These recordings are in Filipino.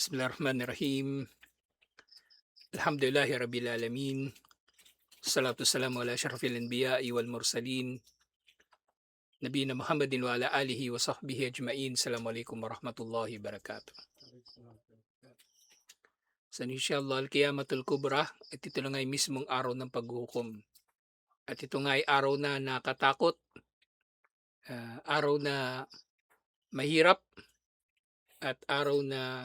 Bismillahirrahmanirrahim. Alhamdulillahi rabbil alamin. Salatu wassalamu ala asyrafil anbiya'i wal mursalin. Nabiyina Muhammadin wa ala alihi wa sahbihi ajmain. Assalamualaikum warahmatullahi wabarakatuh. So inshallah al-qiyamatul kubra at ito na nga ay mismong araw ng paghuhukom. At ito nga ay araw na nakatakot, araw na mahirap, at araw na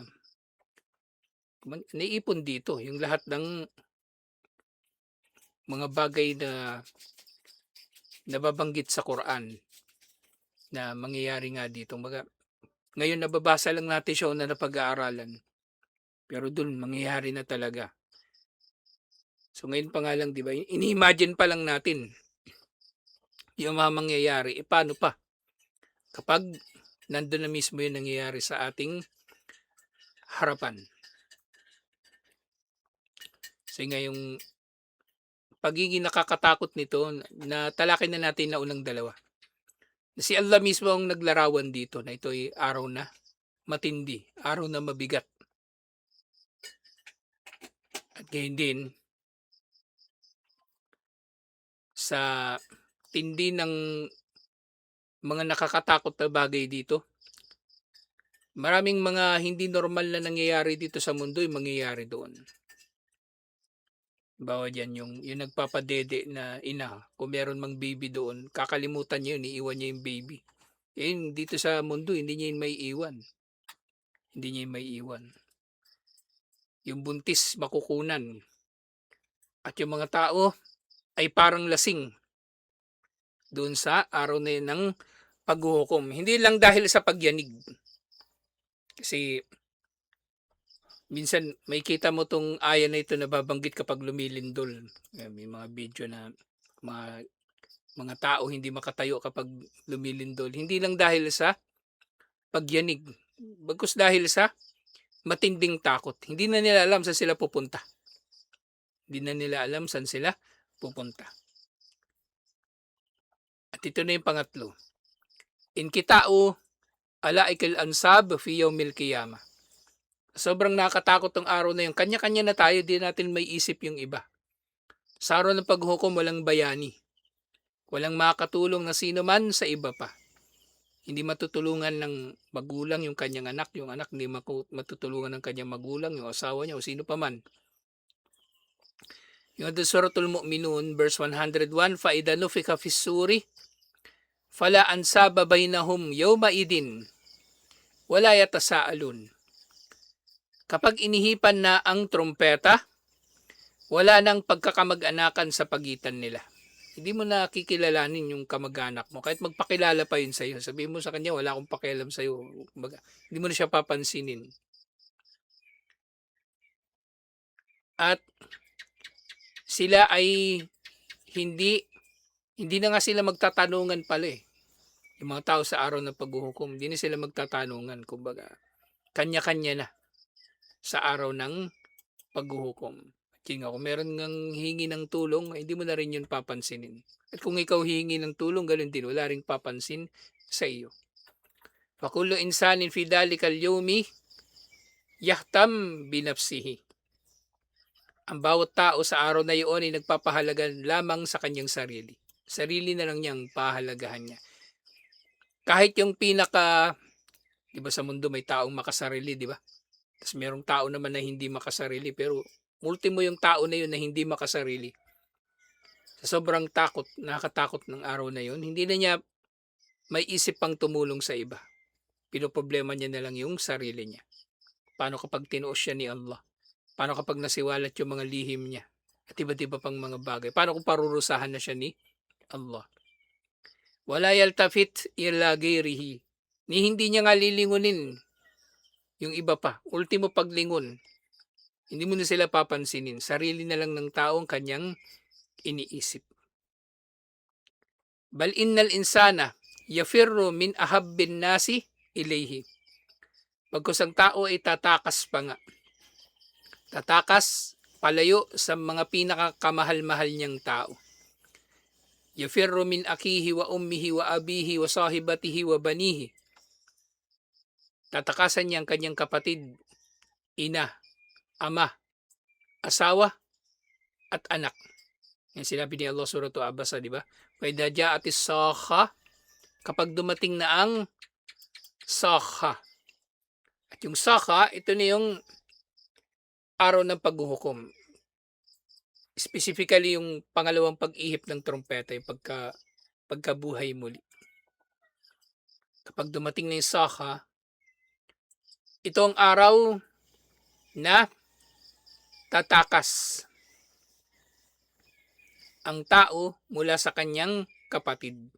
naiipon dito yung lahat ng mga bagay na nababanggit sa Quran na mangyayari nga dito. Ngayon nababasa lang natin siya na napag-aaralan. Pero dun mangyayari na talaga. So ngayon pa nga lang, di ba? Ini-imagine pa lang natin yung mga mangyayari. E paano pa? Kapag nandun na mismo yung nangyayari sa ating harapan. So ngayong pagiging nakakatakot nito, na talakin na natin na unang dalawa. Si Allah mismo ang naglarawan dito na ito ay araw na matindi, araw na mabigat. At ngayon din, sa tindi ng mga nakakatakot na bagay dito, maraming mga hindi normal na nangyayari dito sa mundo ay mangyayari doon. Bawa dyan yung nagpapadede na ina, kung meron mang baby doon, kakalimutan niya yun, iiwan niya yung baby. Dito sa mundo, hindi niya yun may iwan. Hindi niya yun may iwan. Yung buntis, makukunan. At yung mga tao ay parang lasing doon sa araw na yun ng paghuhukom. Hindi lang dahil sa pagyanig. Kasi minsan may kita mo tong aya na ito na babanggit kapag lumilindol. May mga video na mga tao hindi makatayo kapag lumilindol. Hindi lang dahil sa pagyanig. Bagkus dahil sa matinding takot. Hindi na nila alam saan sila pupunta. Hindi na nila alam saan sila pupunta. At ito na yung pangatlo. In kitao ala ikil ansab fi yawmil qiyamah. Sobrang nakakatakot ng araw na yun. Kanya-kanya na tayo, di natin may isip yung iba. Sa araw ng paghukom, walang bayani. Walang makakatulong na sino man sa iba pa. Hindi matutulungan ng magulang yung kanyang anak. Yung anak hindi matutulungan ng kanyang magulang, yung asawa niya o sino pa man. Yung Suratul Mu'minun, verse 101, فَإِذَا نُفِخَ فِي الصُّورِ فَلَا أَنْسَابَ بَيْنَهُمْ يَوْمَئِذٍ وَلَا يَتَسَاءَلُونَ. Kapag inihipan na ang trompeta, wala nang pagkakamag-anakan sa pagitan nila. Hindi mo na kikilalanin yung kamag-anak mo. Kahit magpakilala pa yun sa'yo. Sabihin mo sa kanya, wala akong pakialam sa'yo. Hindi mo na siya papansinin. At sila ay hindi na nga sila magtatanungan pala eh. Yung mga tao sa araw ng paghuhukom, hindi na sila magtatanungan. Kumbaga, kanya-kanya na sa araw ng paghuhukom. Kaya kung meron ngang hingi ng tulong, hindi mo na rin yun papansinin. At kung ikaw hingi ng tulong, ganun din, wala rin papansin sa iyo. Fakullu insanin fi dalikal yawmi yahtam binafsihi. Ang bawat tao sa araw na iyon ay nagpapahalaga lamang sa kanyang sarili. Sarili na lang niyang pahalagahan niya. Kahit yung di ba sa mundo may taong makasarili, di ba? Tapos merong tao naman na hindi makasarili, pero ultimo yung tao na yun na hindi makasarili. Sa sobrang nakakatakot ng araw na yun, hindi na niya may isip pang tumulong sa iba. Pinoproblema niya na lang yung sarili niya. Paano kapag tinuos siya ni Allah? Paano kapag nasiwalat yung mga lihim niya? At iba't iba pang mga bagay. Paano kung parurusahan na siya ni Allah? Wala yaltafit ila ghairihi. Ni hindi niya nga lilingunin yung iba pa. Ultimo paglingon. Hindi mo na sila papansinin. Sarili na lang ng taong kanyang iniisip. Bal innal insana yafirru min ahabbin nasi ilayhi. Pagkus ang tao ay tatakas pa nga. Tatakas palayo sa mga pinakakamahal-mahal niyang tao. Yafirru min akihi wa ummihi wa abihi wa sahibatihi wa banihi. Tatakasan niya ang kanyang kapatid, ina, ama, asawa, at anak. Yan sinabi ni Allah surah Abasa, di ba? Wa idha ja'atis sakha, kapag dumating na ang sakha. At yung sakha, ito na yung araw ng paghuhukom. Specifically yung pangalawang pag-ihip ng trompeta, yung pagkabuhay muli. Kapag dumating na yung sakha, ito ang araw na tatakas ang tao mula sa kanyang kapatid.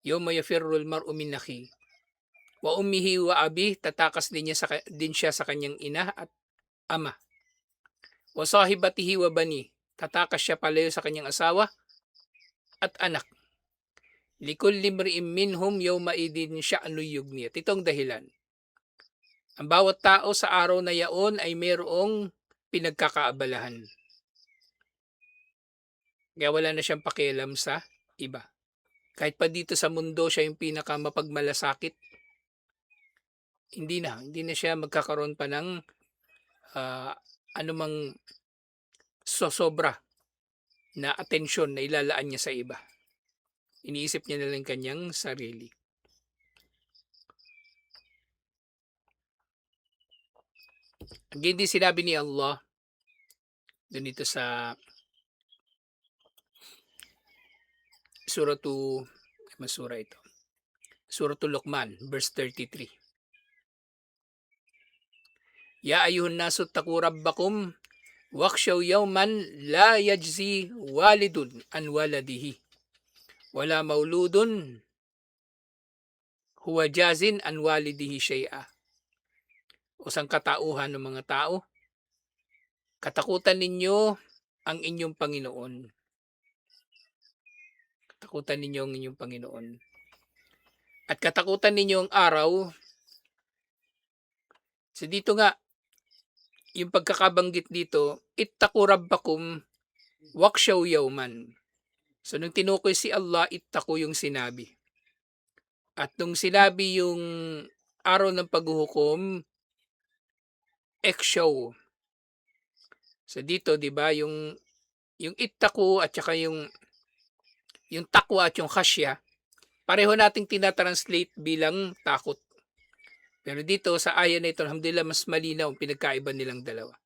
Yawma yafirrul mar'u min akhihi wa ummihi wa abihi, tatakas din siya sa kanyang ina at ama. Wa sahibatihi wa bani, tatakas siya palayo sa kanyang asawa at anak. Likulli imri'in minhum yawma idin sya'nu yughni. Itong dahilan. Ang bawat tao sa araw na yaon ay mayroong pinagkakaabalahan. Kaya wala na siyang pakialam sa iba. Kahit pa dito sa mundo siya yung pinakamapagmalasakit, hindi na siya magkakaroon pa ng anumang sosobra na atensyon na ilalaan niya sa iba. Iniisip niya na lang kanyang sarili. Again din sinabi ni Allah doon dito sa Surah ito. Suratul Luqman, verse 33. Ya ayuhan nasu taqu rabbakum wakhshaw yawman la yajzi walidun an waladihi wala mauludun huwa jazin an walidihi shay'a. O sang katauhan ng mga tao, katakutan ninyo ang inyong Panginoon. Katakutan ninyo ang inyong Panginoon. At katakutan ninyo ang araw. So dito nga, yung pagkakabanggit dito, ittaqu rabbakum wakhshaw yawman. So nung tinukoy si Allah, ittaqu yung sinabi. At nung sinabi yung araw ng paghuhukom, ikhshaw. So dito, 'di ba, yung ittaqu at saka yung takwa at yung khashya, pareho nating tinatranslate bilang takot. Pero dito sa aya na ito, alhamdulillah, mas malinaw ang pinagkaiba nilang dalawa.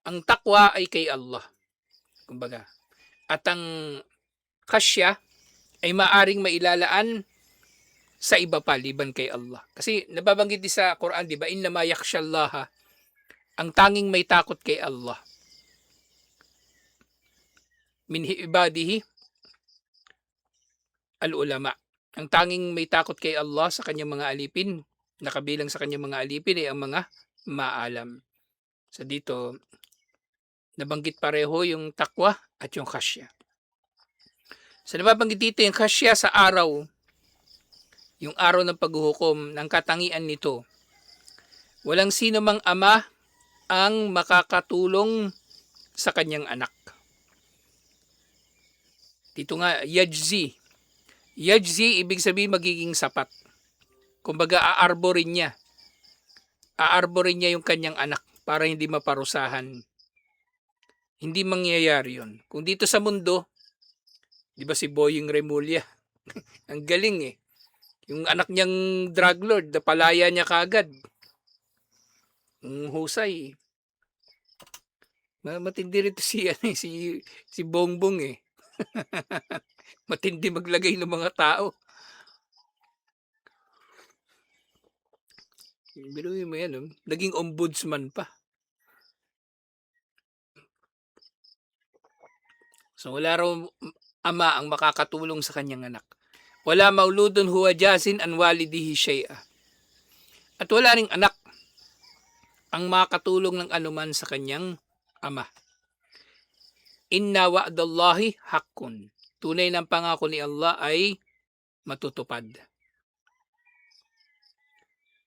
Ang takwa ay kay Allah, kumbaga. At ang khashya ay maaring mailalaan sa iba pa liban kay Allah. Kasi nababanggit din sa Quran, 'di ba? Innama yakhshallaha, ang tanging may takot kay Allah, min ibadihi al-ulama. Ang tanging may takot kay Allah sa kanyang mga alipin, nakabilang sa kanyang mga alipin ay ang mga maalam. So dito, nabanggit pareho yung takwa at yung khashya. So nababanggit dito yung khashya sa araw, yung araw ng paghuhukom, ng katangian nito. Walang sino mang ama ang makakatulong sa kanyang anak. Dito nga, yajzi. Yajzi, ibig sabihin magiging sapat. Kumbaga, aarborin niya. Aarborin niya yung kanyang anak para hindi maparusahan. Hindi mangyayari yun. Kung dito sa mundo, di ba si Boying Remulla, ang galing eh. Yung anak niyang drug lord, napalaya niya kaagad. Ang husay. Matindi rito si Bongbong eh. Matindi maglagay ng mga tao. Biruin mo yan, naging ombudsman pa. So wala raw ama ang makakatulong sa kanyang anak. Wala mauludun huwa jazin an walidihi shay'a. At wala ring anak ang makakatulong ng anuman sa kanyang ama. Inna wa'dallahi haqqun. Tunay ng pangako ni Allah ay matutupad.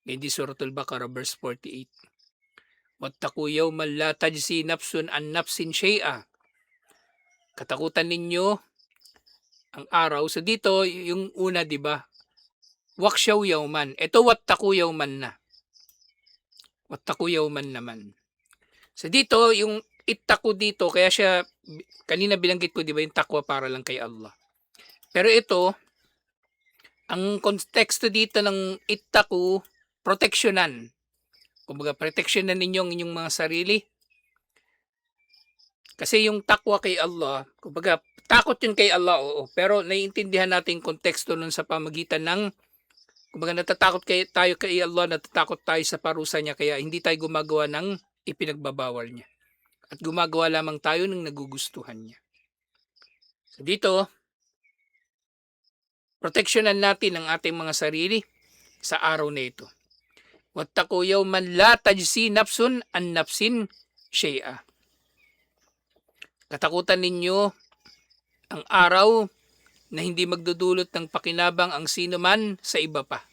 Hindi Suratul Baqarah verse 48. Wattaqu yawman la tajzi nafsun an nafsin shay'a. Katakutan ninyo ang araw. So dito yung una, 'di ba? Wakhshaw yawman. Ito wattaqu yawman na. Wattaqu yawman naman. So dito, yung ittaqu dito, kaya siya, kanina binanggit ko, di ba, yung takwa para lang kay Allah. Pero ito, ang konteksto dito ng ittaqu, proteksyonan. Kumbaga, proteksyonan ninyo ang inyong mga sarili. Kasi yung takwa kay Allah, kumbaga, takot yun kay Allah, oo. Pero naiintindihan natin yung konteksto nun sa pamagitan ng, kumbaga, natatakot tayo kay Allah, natatakot tayo sa parusa niya, kaya hindi tayo gumagawa ng ipinagbabawal niya. At gumagawa lamang tayo ng nagugustuhan niya. So dito, proteksyonan natin ang ating mga sarili sa araw na ito. Wattaqu yawman la tajzi nafsun an nafsin shay'a. Katakutan ninyo ang araw na hindi magdudulot ng pakinabang ang sino man sa iba pa.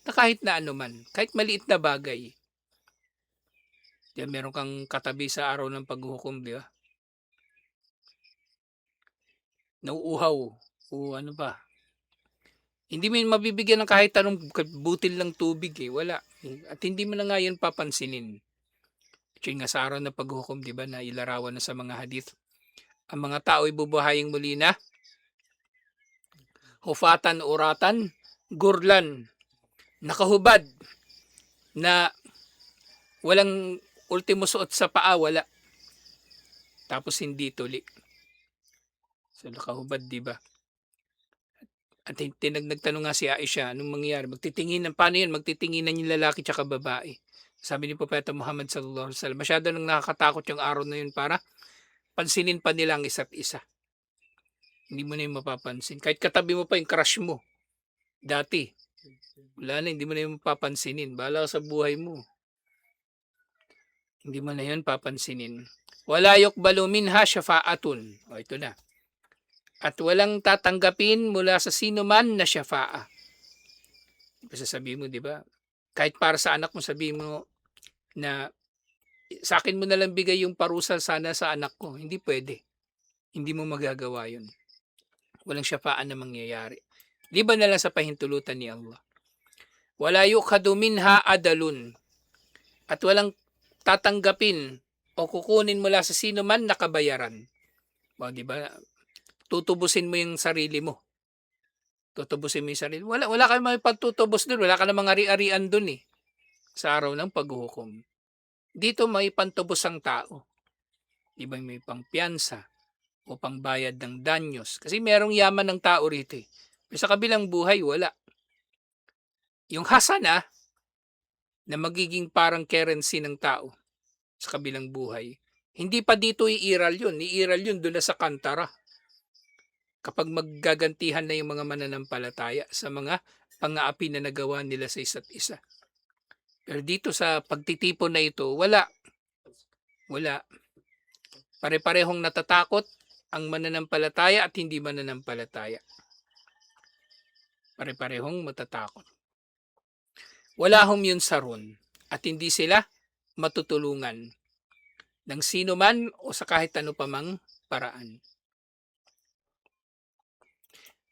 Na kahit na ano man, kahit maliit na bagay. Diyan meron kang katabi sa araw ng paghuhukom, di ba? Nauuhaw o ano pa. Hindi mo mabibigyan ng kahit anong butil ng tubig eh. Wala. At hindi mo na nga yun papansinin. Yun nga sa araw ng paghuhukom, di ba, na ilarawan na sa mga hadith. Ang mga tao ay bubuhayin muli na hufatan, uratan, gurlan, nakahubad, na walang ultimo suot sa paa, wala. Tapos hindi tuli. So nakahubad, di ba? At nagtanong nga si Aisha, anong mangyayari? Paano yan? Magtitinginan yung lalaki tsaka babae. Sabi ni Propeta Muhammad sallallahu alaihi wasallam, masyado nang nakakatakot yung araw na yun para pansinin pa nila ang isa't isa. Hindi mo na yung mapapansin. Kahit katabi mo pa yung crush mo. Dati. Wala na, hindi mo na yung mapapansinin. Bahala ka sa buhay mo. Hindi mo na yun papansinin. Wala yuqbalu minha syafa'atun. O ito na. At walang tatanggapin mula sa sino man na syafa'a. Basta sabihin mo, di ba? Kahit para sa anak mo, sabihin mo na sa akin mo na lang bigay yung parusa sana sa anak ko. Hindi pwede. Hindi mo magagawa yun. Walang syafa'an na mangyayari. Liban na lang sa pahintulutan ni Allah. Wala yukhadu minha adalun. At walang tatanggapin o kukunin mula sa sino man na kabayaran. O, di ba? Tutubusin mo yung sarili mo. Tutubusin mo yung sarili. Wala ka may pagtutubos doon. Wala ka namang ari-arian doon eh. Sa araw ng paghuhukom. Dito may pantubos ang tao. Di ba may pangpiyansa o pangbayad ng danyos. Kasi merong yaman ng tao rito eh. Pero sa kabilang buhay, wala. Yung hasana na magiging parang currency ng tao sa kabilang buhay, hindi pa dito iiral yun. Iiral yun doon na sa kantara. Kapag maggagantihan na yung mga mananampalataya sa mga pang-aapi na nagawa nila sa isa't isa. Pero dito sa pagtitipon na ito, wala. Wala. Pare-parehong natatakot ang mananampalataya at hindi mananampalataya. Pare-parehong matatakot. Wala hum yun saron at hindi sila matutulungan ng sino man o sa kahit ano pamang paraan.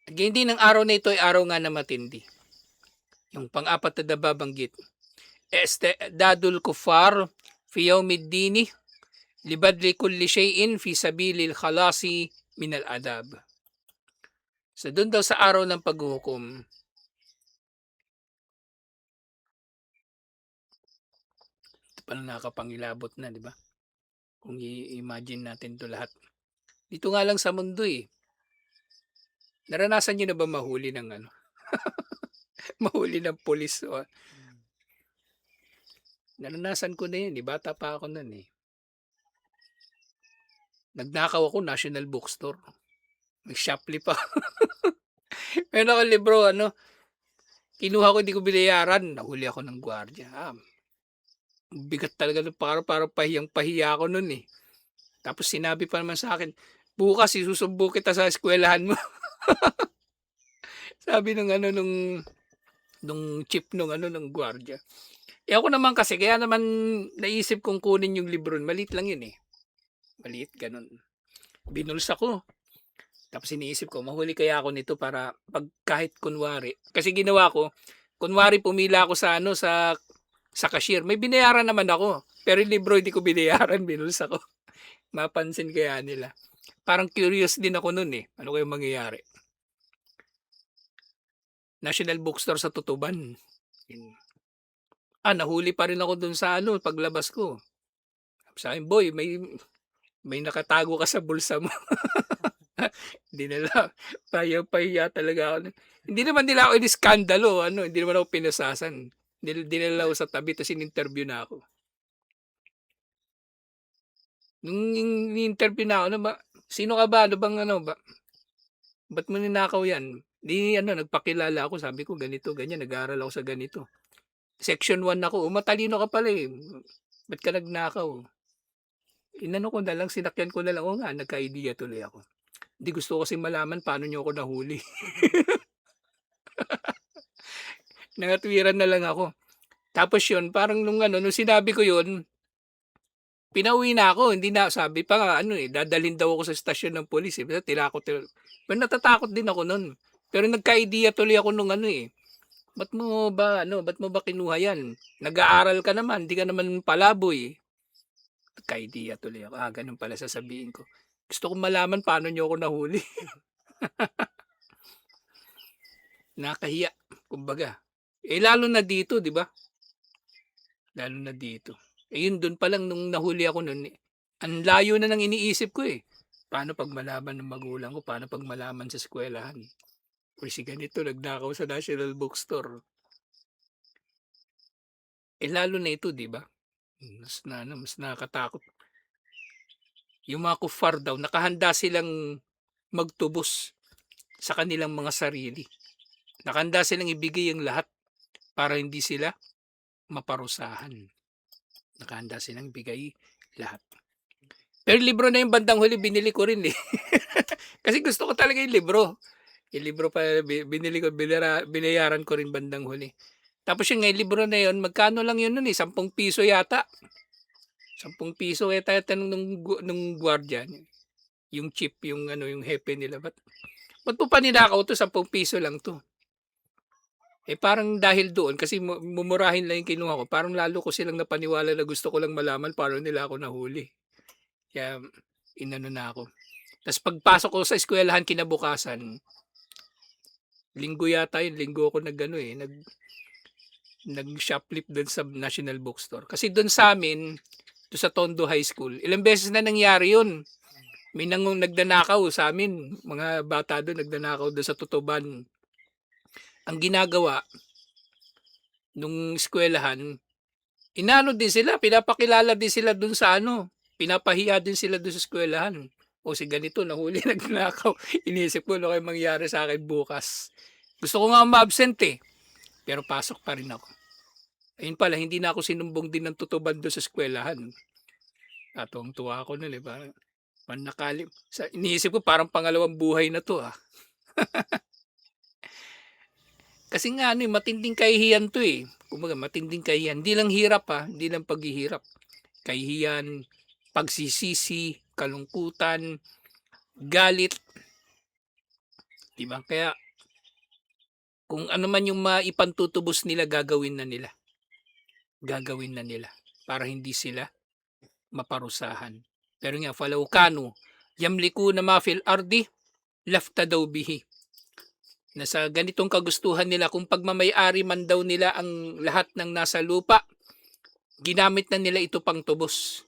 At hindi ng araw na ito ay araw nga na matindi. Yung pang-apat na nababanggit. Dadul kufar fi yawmiddini libadli kulli shay'in fi sabilil khalasi min al-adab. So doon daw sa araw ng paghuhukom, ito pa na nakapangilabot na, di ba? Kung i-imagine natin to lahat. Dito nga lang sa mundo eh. Naranasan nyo na ba mahuli ng ano? Mahuli ng pulis? O, naranasan ko na yun eh. Bata pa ako nun eh. Nagnakaw ako, National Bookstore. Nag-shoplift pa. Meron ako libro, ano, kinuha ko, hindi ko binayaran. Nahuli ako ng gwardiya. Bigat talaga, parang pahiyang-pahiya ako nun eh. Tapos sinabi pa naman sa akin, bukas isusumbo kita sa eskwelahan mo. Sabi ng ano, nung chief nung gwardiya. Eh ako naman kasi, kaya naman naisip kong kunin yung libro. Maliit lang yun eh. Maliit, ganun. Binulsa ko. Tapos iniisip ko, mahuli kaya ako nito para pag kahit kunwari. Kasi ginawa ko, kunwari pumila ako sa sa cashier. May binayaran naman ako, pero yung libro hindi ko binayaran, binulsa ko. Mapansin kaya nila. Parang curious din ako nun, eh, ano kayang mangyayari? National Bookstore sa Tutuban. Nahuli pa rin ako dun sa ano, paglabas ko. Sabi, "Boy, may nakatago ka sa bulsa mo." Hindi nila, pahiya talaga ako. Hindi naman nila ako iniskandalo, ano, hindi naman ako pinasasan. Dinala ako sa tabi tapos in-interview na ako. Nung in-interview na ako, ano ba, "Sino ka ba? Ano bang ano ba? Ba't mo ninakaw 'yan?" 'Di ano, nagpakilala ako, sabi ko, "Ganito, ganyan, nag-aaral ako sa ganito. Section 1 ako." "Oh, matalino ka pala, eh. Ba't ka nagnakaw?" Inano ko na lang, sinakyan ko na lang, oo nga, nagka-idea tuloy ako. Hindi gusto ko kasing malaman paano niyo ako nahuli. Nangatwiran na lang ako. Tapos yun, parang nung ano, nung sinabi ko yun, pinauwi na ako. Hindi na, sabi pa nga, ano eh, dadalhin daw ako sa stasyon ng polis. Eh. Pero natatakot din ako nun. Pero nagka-idea tuloy ako nung ano eh. Ba't mo ba kinuha yan? Nag-aaral ka naman, hindi ka naman palaboy. Nagka-idea tuloy ako. Ganun pala sasabihin ko. Gusto kong malaman paano niyo ako nahuli. Nakahiya, kumbaga. Lalo na dito, di ba? Lalo na dito. Yun dun pa lang nung nahuli ako nun, ang layo na ng iniisip ko eh. Paano pag malaman ng magulang ko? Paano pag malaman sa eskwelahan? Uy, si ganito, nagnakaw sa National Bookstore. Lalo na ito, di ba? Mas nakakatakot. Yung mga kufar daw, nakahanda silang magtubos sa kanilang mga sarili. Nakahanda silang ibigay ang lahat para hindi sila maparusahan. Nakahanda silang ibigay lahat. Pero libro na yung bandang huli, binili ko rin eh. Kasi gusto ko talaga yung libro. Yung libro pa, binili ko, binayaran ko rin bandang huli. Tapos yung libro na yun, magkano lang yun nun eh, 10 piso yata. 10 piso eh, tayo tanong nung gwardiya. Yung chip, yung ano, yung hepe nila. Ba't mo pa ninakaw to, 10 piso lang to. Parang dahil doon, kasi mumurahin lang yung kinuha ko, parang lalo ko silang napaniwala na gusto ko lang malaman paano nila ako nahuli. Kaya inano na ako. Tapos pagpasok ko sa eskwelahan kinabukasan, linggo yata yun, linggo ako nag-shoplift doon sa National Bookstore. Kasi doon sa amin, doon sa Tondo High School, ilang beses na nangyari yun. May nagdanakaw sa amin, mga bata doon, nagdanakaw doon sa Tutuban. Ang ginagawa, nung eskwelahan, inano din sila, pinapakilala din sila doon sa ano, pinapahiya din sila doon sa eskwelahan. O si ganito, nahuli, nagnakaw. Inisip ko, ano kayo mangyari sa akin bukas. Gusto ko nga ma-absent eh. Pero pasok pa rin ako. Ayun pala, hindi na ako sinumbong din ng Tutuban doon sa eskwelahan. Tuwa ako nun eh. Parang manakalim. Iniisip ko, parang pangalawang buhay na to ah. Kasi nga ano, matinding kahihiyan to eh. Kumbaga matinding kahihiyan. Hindi lang hirap hindi lang paghihirap. Kahihiyan, pagsisisi, kalungkutan, galit. Diba? Kaya kung ano man yung maipantutubos nila, gagawin na nila. Gagawin na nila para hindi sila maparusahan. Pero nga, falaw kanu, yamliku na mafil ardi, lafta daw bihi. Na sa ganitong kagustuhan nila, kung pagmamay-ari man daw nila ang lahat ng nasa lupa, ginamit na nila ito pang tubos.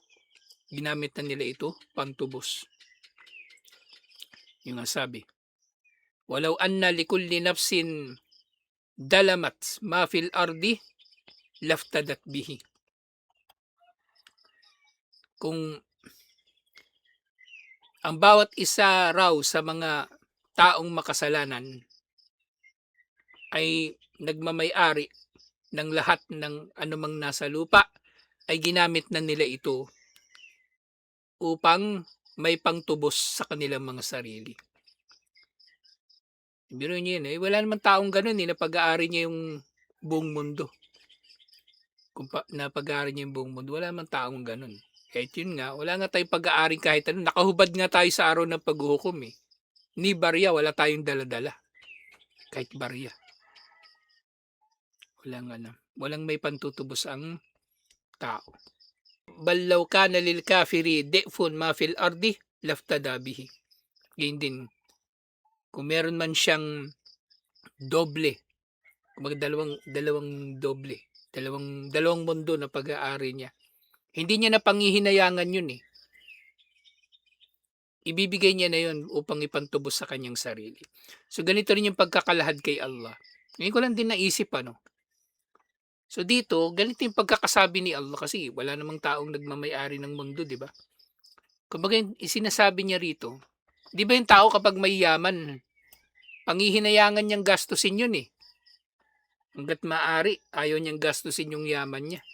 Ginamit na nila ito pang tubos. Yung nga sabi, walau anna likulli nafsin dalamat ma fil ardi laftadat bihi. Kung ang bawat isa raw sa mga taong makasalanan ay nagmamay-ari ng lahat ng anumang nasa lupa, ay ginamit na nila ito upang may pangtubos sa kanilang mga sarili. Biro niyo yun wala namang taong ganun na pag-aari niya yung buong mundo. Na pag-aari niya yung buong mundo, wala namang taong ganun. Kahit yun nga, wala nga tayong pag-aari kahit ano. Nakahubad nga tayo sa araw ng paghuhukom eh. Ni barya, wala tayong daladala. Kahit barya. Walang ano. Walang may pantutubos ang tao. Bal law kana lil kafiri di'fun ma fil ardi laftada bihi. Ganyan din, kung meron man siyang doble, kumbaga dalawang doble, dalawang mundo na pag-aari niya, hindi niya na panghihinayangan yun eh. Ibibigay niya na yun upang ipantubos sa kanyang sarili. So ganito rin yung pagkakalahad kay Allah. Ngayon ko lang din naisip ano. So dito, ganito yung pagkakasabi ni Allah kasi wala namang taong nagmamay-ari ng mundo, di ba? Kumbaga sinasabi niya rito, di ba yung tao kapag may yaman, panghihinayangan niyang gastusin yun eh. Hanggat maaari, ayaw niyang gastusin yung yaman niya.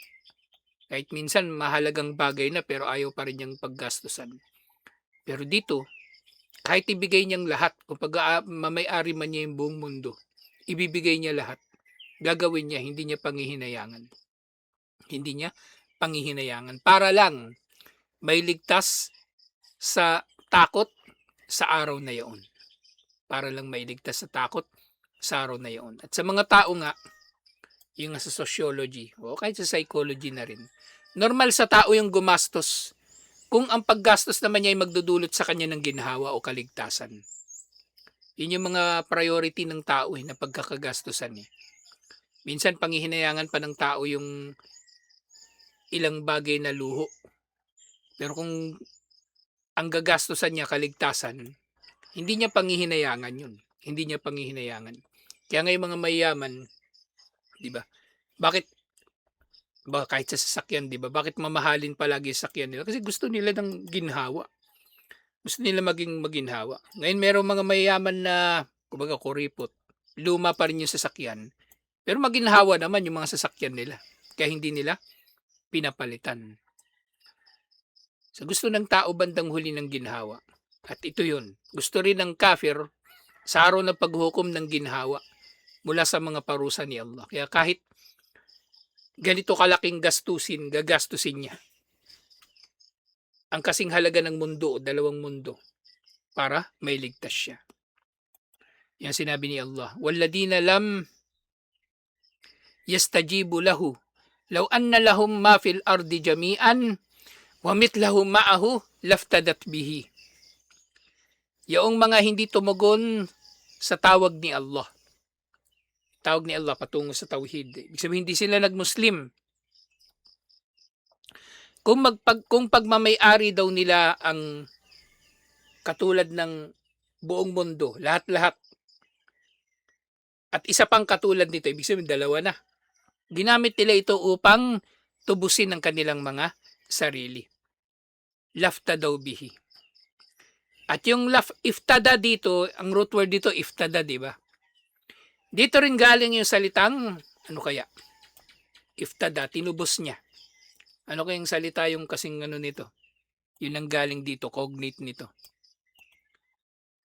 Kahit minsan mahalagang bagay na pero ayaw pa rin niyang paggastusan. Pero dito, kahit ibigay niyang lahat, kung mamay-ari man niya yung buong mundo, ibibigay niya lahat. Gagawin niya, hindi niya panghihinayangan. Hindi niya panghihinayangan. Para lang may ligtas sa takot sa araw na iyon. Para lang may ligtas sa takot sa araw na iyon. At sa mga tao nga, yung sa sociology, o kahit sa psychology na rin, normal sa tao yung gumastos kung ang paggastos naman niya ay magdudulot sa kanya ng ginhawa o kaligtasan. Yun yung mga priority ng tao na pagkakagastusan eh. Minsan panghihinayangan pa ng tao yung ilang bagay na luho. Pero kung ang gagastusan niya kaligtasan, hindi niya panghihinayangan yun. Hindi niya panghihinayangan. Kaya ngayon mga mayaman, di ba? Bakit kahit sa sasakyan, di ba? Bakit mamahalin palagi sa sasakyan nila? Kasi gusto nila ng ginhawa. Gusto nila maging maginhawa. Ngayon merong mga mayayaman na, kumbaga kuripot, luma pa rin yung sasakyan. Pero maginhawa naman yung mga sasakyan nila. Kaya hindi nila pinapalitan. So gusto ng tao bandang huli ng ginhawa. At ito yun. Gusto rin ng kafir sa araw ng paghukom ng ginhawa mula sa mga parusa ni Allah. Kaya kahit ganito kalaking gagastusin niya ang kasing halaga ng mundo o dalawang mundo para may ligtas siya. Yan sinabi ni Allah. Walladina lam yastajibu lahu law anna lahum ma fil ardi jami'an wa mithlahu ma'ahu laftadat bihi. Yaong mga hindi tumugon sa tawag ni Allah. Tawag ni Allah patungo sa tauhid. Ibig sabihin hindi sila nagmuslim. Kung pagmamay-ari daw nila ang katulad ng buong mundo, lahat-lahat. At isa pang katulad nito, ibig sabihin dalawa na. Ginamit nila ito upang tubusin ang kanilang mga sarili. Lafta daw bihi. At yung iftada dito, ang root word dito, iftada, di ba? Dito rin galing yung salitang, ano kaya? Iftada, tinubos niya. Ano kayang salita yung kasing ano nito? Yun ang galing dito, cognate nito.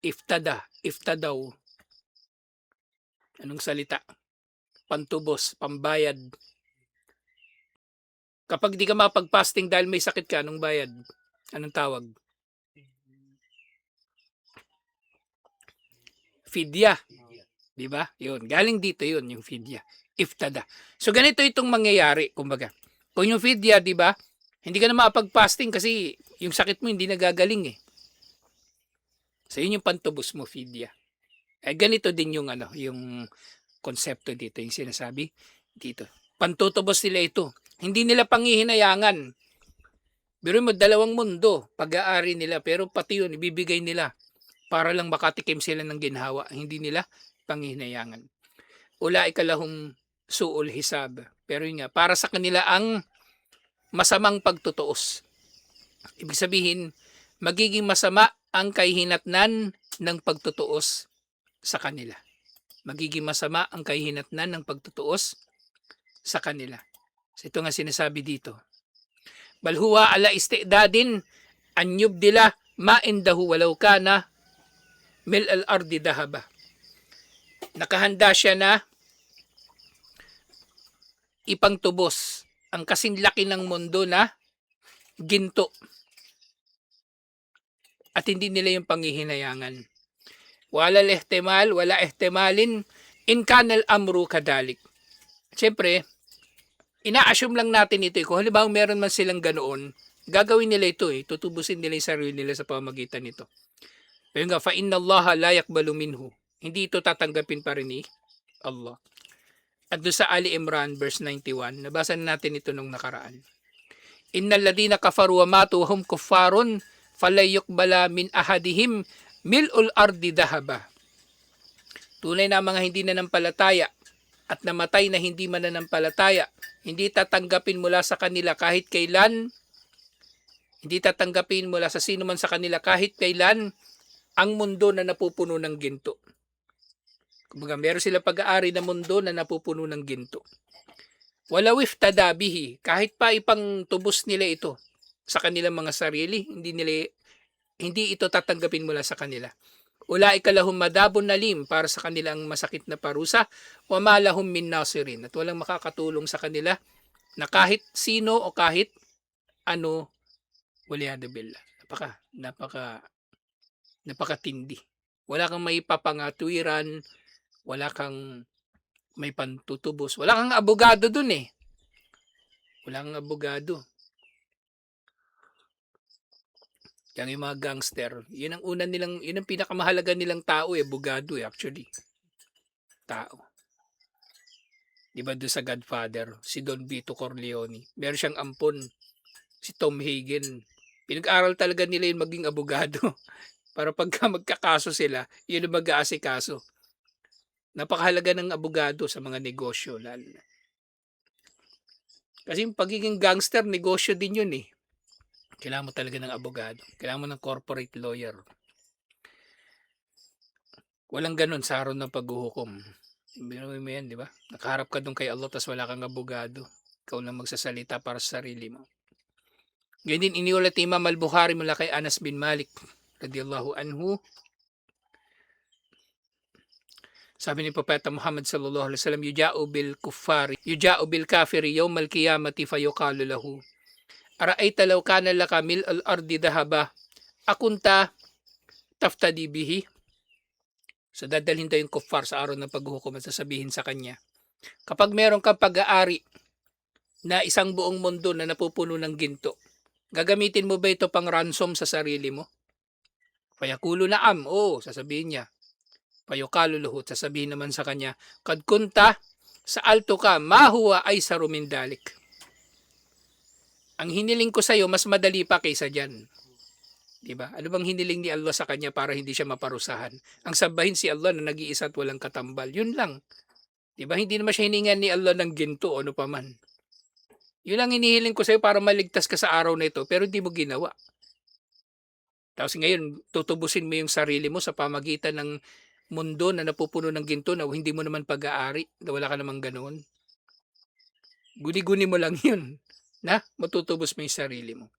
Iftada, iftadaw. Anong salita? Pantubos, pambayad. Kapag di ka mapag-fasting dahil may sakit ka, anong bayad? Anong tawag? Fidya. Di ba? Yun. Galing dito yun, yung fidya. Iftada. So, ganito itong mangyayari, kumbaga. Kung yung fidya, di ba? Hindi ka na mapag-fasting kasi yung sakit mo hindi nagagaling eh. So, yun yung pantubos mo, fidya. Eh, ganito din yung, yung konsepto dito, yung sinasabi dito. Pantutubos nila ito. Hindi nila panghihinayangan. Pero mo dalawang mundo, pag-aari nila, pero pati yun, ibibigay nila para lang makatikim sila ng ginhawa. Hindi nila panghihinayangan. Ulaika lahum su'ul hisab. Pero yun nga, para sa kanila ang masamang pagtutuos. Ibig sabihin, magiging masama ang kahihinatnan ng pagtutuos sa kanila. Magiging masama ang kahihinatnan ng pagtutuos sa kanila. So ito nga sinasabi dito. Bal huwa ala istidadin an yubdila ma indahu walau kana mil al-ardi dahaba. Nakahanda siya na ipangtubos ang kasing laki ng mundo na ginto. At hindi nila yung panghihinayangan. Wala ihtimalin in kanal amru kadalik. Siyempre, ina-assume lang natin ito, kung halimbawa meron man silang ganoon, gagawin nila ito, tutubusin nila yung sarili nila sa pamamagitan nito. Ayun nga, fa inna Allah la yaqbalu minhu. Hindi ito tatanggapin pa rin ni Allah. At doon sa Ali Imran verse 91, nabasa na natin ito nung nakaraan. Innal ladina kafaru wa matu wa hum kuffarun falayuqbala min ahadihim mil'ul ardi dahaba. Tunay na mga hindi nanampalataya at namatay na hindi mananampalataya, hindi tatanggapin mula sa kanila kahit kailan, hindi tatanggapin mula sa sino man sa kanila kahit kailan ang mundo na napupuno ng ginto. Kumbaga, meron sila pag-aari ng mundo na napupuno ng ginto. Walaw iftada bihi, kahit pa ipang tubos nila ito sa kanilang mga sarili, hindi ito tatanggapin mula sa kanila. Ulaika lahum madabun nalim, para sa kanilang masakit na parusa, wa ma lahum min nasirin, at walang makakatulong sa kanila na kahit sino o kahit ano, waliyadu billah. Napakatindi. Wala kang maipapangatwiran, wala kang may pantutubos. Wala kang abogado dun eh. Wala kang abogado. Yang yung mga gangster, yun ang pinakamahalaga nilang tao abogado actually. Tao. Di ba doon sa Godfather, si Don Vito Corleone, meron siyang ampon, si Tom Hagen. Pinag-aral talaga nila yung maging abogado. Para pagka magkakaso sila, yun ang mag-aasikaso. Napakahalaga ng abogado sa mga negosyo. Kasi yung pagiging gangster, negosyo din yun eh. Kailangan mo talaga ng abogado. Kailangan mo ng corporate lawyer. Walang ganun sa araw ng paghuhukom. Binuwi mo yan, di ba? Nakaharap ka doon kay Allah tas wala kang abogado. Ikaw lang magsasalita para sa sarili mo. Ganyan din iniulat ni Imam al-Bukhari mula kay Anas bin Malik radiyallahu anhu. Sabi ni Propeta Muhammad sallallahu alaihi wasallam, yuja'u bil kafiri yawm al-qiyamati fayuqalu lahu, ara'aita law kana laka mil al-ardi dhahaba akunta taftadi bihi. So dadalhin daw yung kuffar sa araw ng paghuhukom at sasabihin sa kanya, kapag meron kang pag-aari na isang buong mundo na napupuno ng ginto, gagamitin mo ba ito pang ransom sa sarili mo? Fayaqulu na'am, sasabihin niya. Fayuqalu lahu, sasabihin naman sa kanya, kad kunta sa'altu ka ma huwa aysaru min dalik. Ang hiniling ko sa iyo mas madali pa kaysa diyan. 'Di ba? Ano bang hiniling ni Allah sa kanya para hindi siya maparusahan? Ang sabahin si Allah na nag-iisa at walang katambal. Yun lang. 'Di ba? Hindi naman siya hiningan ni Allah ng ginto o ano paman. Yun lang hinihiling ko sa iyo para maligtas ka sa araw na ito, pero hindi mo ginawa. Tapos ngayon, tutubusin mo yung sarili mo sa pamagitan ng mundo na napupuno ng ginto na hindi mo naman pag-aari, na wala ka namang ganoon. Guni-guni mo lang yun, na matutubos mo yung sarili mo.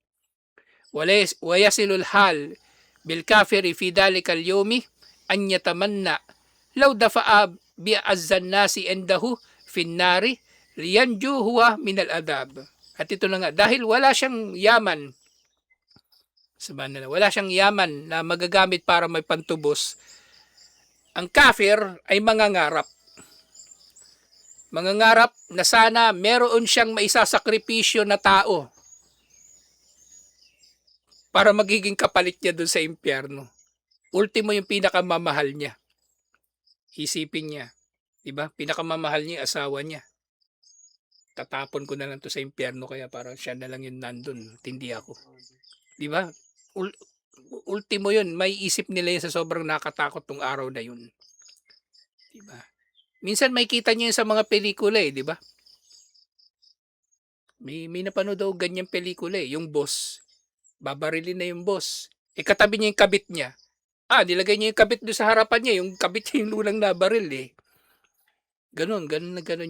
Wayasilul hal bil kafiri fi dalikal yomi an yatamanna law dafa'a bi azzan nasi endahu fin nari liyanju huwa minal adab. At ito na nga, dahil wala siyang yaman, wala siyang yaman na magagamit para may pantubos, ang kafir ay mangangarap. Mangangarap na sana meron siyang maisasakripisyo na tao para magiging kapalit niya dun sa impyerno. Ultimo yung pinakamamahal niya. Isipin niya, 'di ba? Pinakamamahal niya yung asawa niya. Tatapon ko na lang to sa impyerno kaya para siya na lang yung nandun, hindi ako. 'Di ba? Ultimo yun, may isip nila yun sa sobrang nakatakot tong araw na yun. 'Di ba? Minsan may kita niyo yun sa mga pelikula di ba? May napanood daw ganyang pelikula yung boss. Babarilin na yung boss. Katabi niya yung kabit niya. Nilagay niya yung kabit doon sa harapan niya. Yung kabit niya yung lunang nabaril Ganon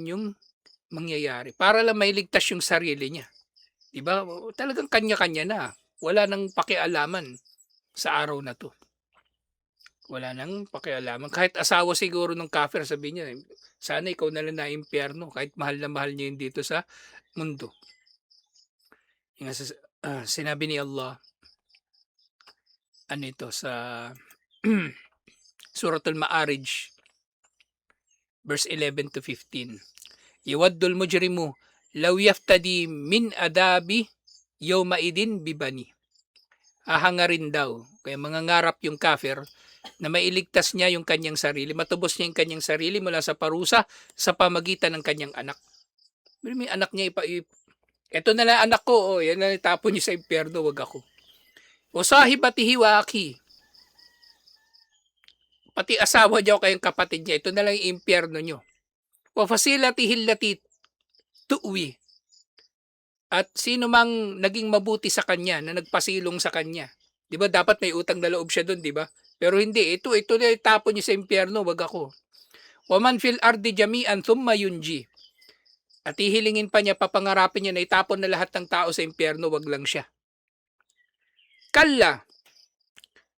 yung mangyayari. Para lang mailigtas yung sarili niya. Diba? Talagang kanya-kanya na. Wala nang pakialaman sa araw na to. Wala nang pakialaman. Kahit asawa siguro ng kafir, sabi niya, sana ikaw na lang na impyerno. Kahit mahal na mahal niya yun dito sa mundo. Yung sinabi ni Allah, sa Suratul Ma'arij, verse 11 to 15. Yawaddul mujrimu law yaftadi min adabi yawmaidin bibani. Hahangarin daw. Kaya mangangarap yung kafir na mailigtas niya yung kanyang sarili, matubos niya yung kanyang sarili mula sa parusa sa pamagitan ng kanyang anak. May anak niya eto na lang anak ko, yan na itapon niyo sa impyerno, wag ako. O sahibatihi wa aki. Pati asawa niya o kayong kapatid niya, ito na lang yung impyerno niyo. O fasilatihi lati tuwi. At sino mang naging mabuti sa kanya, na nagpasilong sa kanya. 'Di ba dapat may utang na loob siya doon, 'di ba? Pero hindi, ito na itapon niyo sa impyerno, wag ako. Waman fil ardi jami'an thumma yunji. At hihilingin pa niya, papangarapin niya na itapon na lahat ng tao sa impyerno, wag lang siya. Kalla,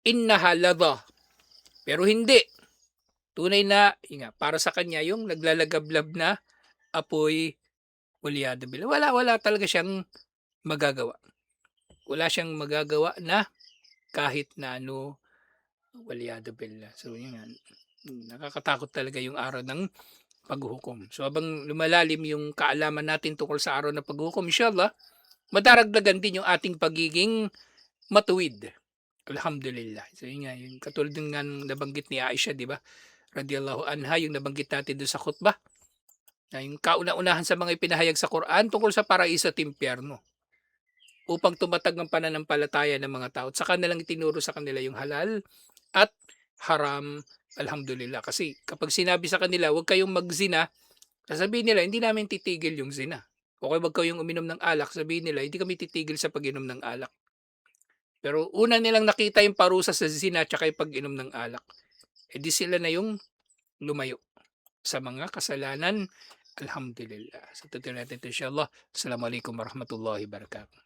innaha ladha. Pero hindi. Tunay na, para sa kanya, yung naglalagablab na apoy ulyado bila. Wala talaga siyang magagawa. Wala siyang magagawa na kahit na ano, waliyado billah. So yun nga, nakakatakot talaga yung araw ng paghuhukom. So habang lumalalim yung kaalaman natin tungkol sa araw ng paghuhukom, inshallah, madaragdagan din yung ating pagiging matuwid. Alhamdulillah. So yun nga, yung katulad ng nga nabanggit ni Aisha, di ba? Radiyallahu anha, yung nabanggit natin doon sa khutbah. Na yung kauna-unahan sa mga ipinahayag sa Quran tungkol sa paraiso at impyerno, upang tumatag ang pananampalataya ng mga tao. At saka na lang itinuro sa kanila yung halal at haram. Alhamdulillah. Kasi kapag sinabi sa kanila, huwag kayong magzina, sasabihin nila, hindi namin titigil yung zina. O kaya huwag kayong uminom ng alak, sabihin nila, hindi kami titigil sa pag-inom ng alak. Pero una nilang nakita yung parusa sa zina at yung pag-inom ng alak. E di sila na yung lumayo sa mga kasalanan. Alhamdulillah. Sa tutuloy natin ito, inshallah. Assalamualaikum warahmatullahi wabarakatuh.